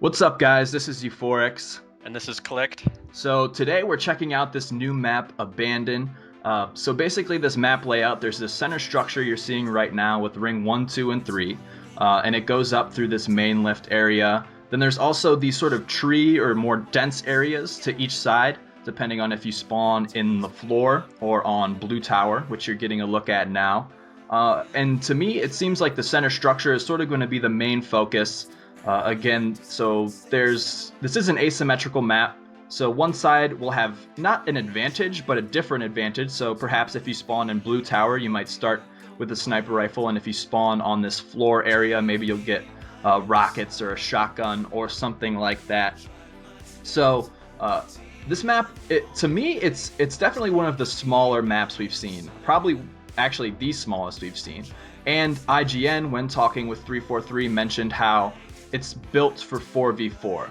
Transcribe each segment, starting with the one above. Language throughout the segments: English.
What's up, guys? This is u4iX. And this is Clicked. So today we're checking out this new map, Abandon. So basically this map layout, there's this center structure you're seeing right now with ring 1, 2, and 3. And it goes up through this main lift area. Then there's also these sort of tree or more dense areas to each side, depending on if you spawn in the floor or on Blue Tower, which you're getting a look at now. And to me, it seems like the center structure is sort of going to be the main focus. So this is an asymmetrical map. So one side will have not an advantage, but a different advantage. So perhaps if you spawn in Blue Tower, you might start with a sniper rifle. And if you spawn on this floor area, maybe you'll get rockets or a shotgun or something like that. So this map, to me, it's definitely one of the smaller maps we've seen. Probably actually the smallest we've seen. And IGN, when talking with 343, mentioned how it's built for 4v4.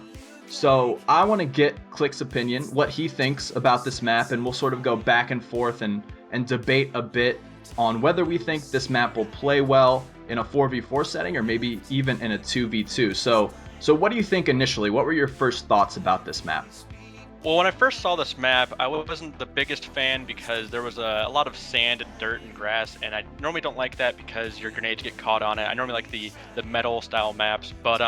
So I want to get Click's opinion, what he thinks about this map, and we'll sort of go back and forth and debate a bit on whether we think this map will play well in a 4v4 setting or maybe even in a 2v2. So what do you think initially? What were your first thoughts about this map? Well, when I first saw this map, I wasn't the biggest fan because there was a lot of sand and dirt and grass, and I normally don't like that because your grenades get caught on it. I normally like the metal style maps, but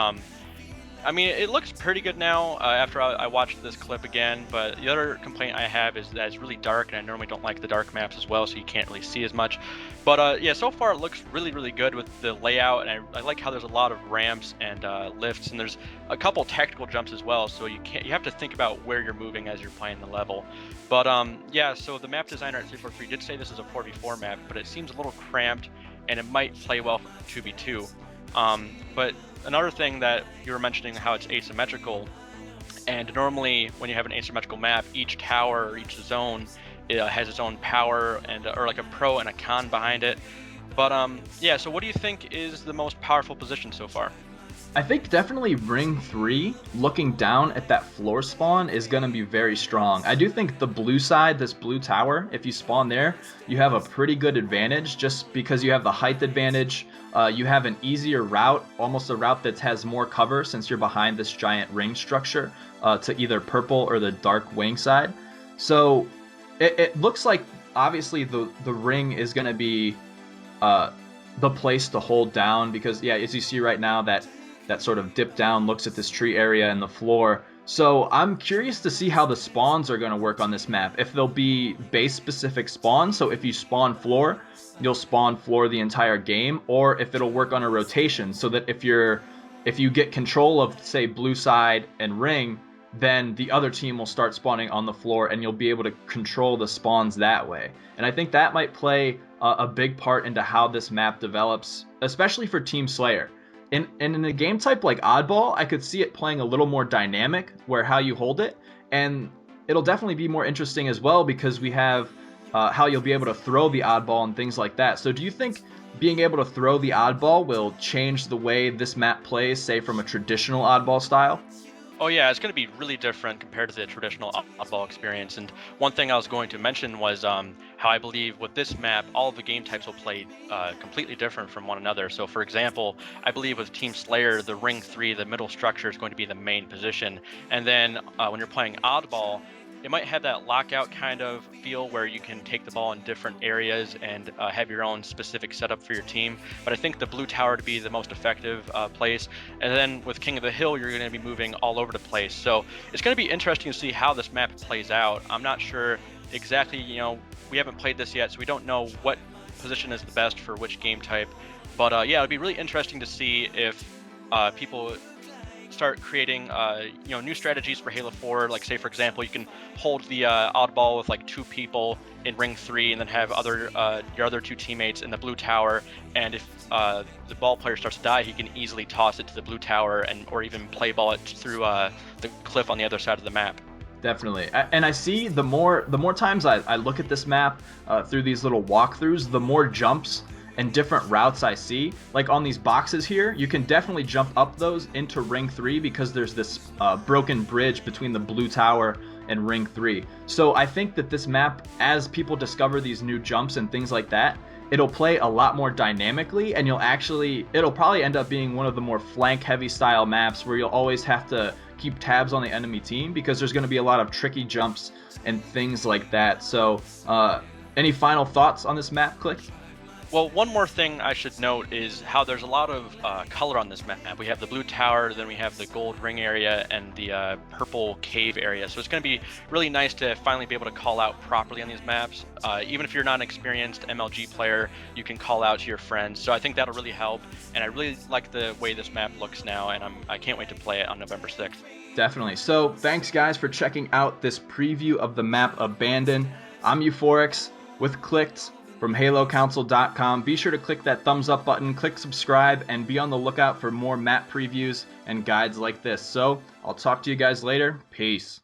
I mean, it looks pretty good now after I watched this clip again, but the other complaint I have is that it's really dark, and I normally don't like the dark maps as well, so you can't really see as much. But yeah, so far it looks really, really good with the layout, and I like how there's a lot of ramps and lifts, and there's a couple tactical jumps as well, so you have to think about where you're moving as you're playing the level. But yeah, so the map designer at 343 did say this is a 4v4 map, but it seems a little cramped, and it might play well for 2v2. But another thing that you were mentioning, how it's asymmetrical, and normally when you have an asymmetrical map, each tower or each zone has its own power and or like a pro and a con behind it. But yeah, so what do you think is the most powerful position so far? I think definitely ring 3, looking down at that floor spawn, is going to be very strong. I do think the blue side, this blue tower, if you spawn there, you have a pretty good advantage just because you have the height advantage. You have an easier route, almost a route that has more cover since you're behind this giant ring structure to either purple or the dark wing side. So it looks like obviously the ring is going to be the place to hold down because, yeah, as you see right now, that sort of dip down looks at this tree area and the floor. So I'm curious to see how the spawns are going to work on this map. If they'll be base specific spawns, so if you spawn floor, you'll spawn floor the entire game, or if it'll work on a rotation so that if you get control of, say, blue side and ring, then the other team will start spawning on the floor and you'll be able to control the spawns that way. And I think that might play a big part into how this map develops, especially for Team Slayer. And in a game type like Oddball, I could see it playing a little more dynamic where how you hold it. And it'll definitely be more interesting as well because we have how you'll be able to throw the Oddball and things like that. So do you think being able to throw the Oddball will change the way this map plays, say from a traditional Oddball style? Oh yeah, it's going to be really different compared to the traditional oddball experience. And one thing I was going to mention was how I believe with this map, all of the game types will play completely different from one another. So for example, I believe with Team Slayer, the ring 3, the middle structure is going to be the main position. And then when you're playing oddball, it might have that lockout kind of feel where you can take the ball in different areas and have your own specific setup for your team. But I think the blue tower to be the most effective place. And then with King of the Hill, you're going to be moving all over the place. So it's going to be interesting to see how this map plays out. I'm not sure exactly, we haven't played this yet, so we don't know what position is the best for which game type. But yeah, it'd be really interesting to see if people start creating new strategies for Halo 4. Like, say for example, you can hold the oddball with like 2 people in ring 3 and then have your other 2 teammates in the blue tower, and if the ball player starts to die, he can easily toss it to the blue tower or even play ball it through the cliff on the other side of the map. Definitely. And I see the more times I look at this map through these little walkthroughs, the more jumps and different routes I see. Like on these boxes here, you can definitely jump up those into ring 3 because there's this broken bridge between the blue tower and ring 3. So I think that this map, as people discover these new jumps and things like that, it'll play a lot more dynamically, and it'll probably end up being one of the more flank heavy style maps where you'll always have to keep tabs on the enemy team because there's going to be a lot of tricky jumps and things like that. So any final thoughts on this map, Click? Well, one more thing I should note is how there's a lot of color on this map. We have the blue tower, then we have the gold ring area, and the purple cave area. So it's going to be really nice to finally be able to call out properly on these maps. Even if you're not an experienced MLG player, you can call out to your friends. So I think that'll really help, and I really like the way this map looks now, and I can't wait to play it on November 6th. Definitely. So thanks, guys, for checking out this preview of the map Abandon. I'm u4iX with Clicked from HaloCouncil.com. Be sure to click that thumbs up button, click subscribe, and be on the lookout for more map previews and guides like this. So I'll talk to you guys later. Peace.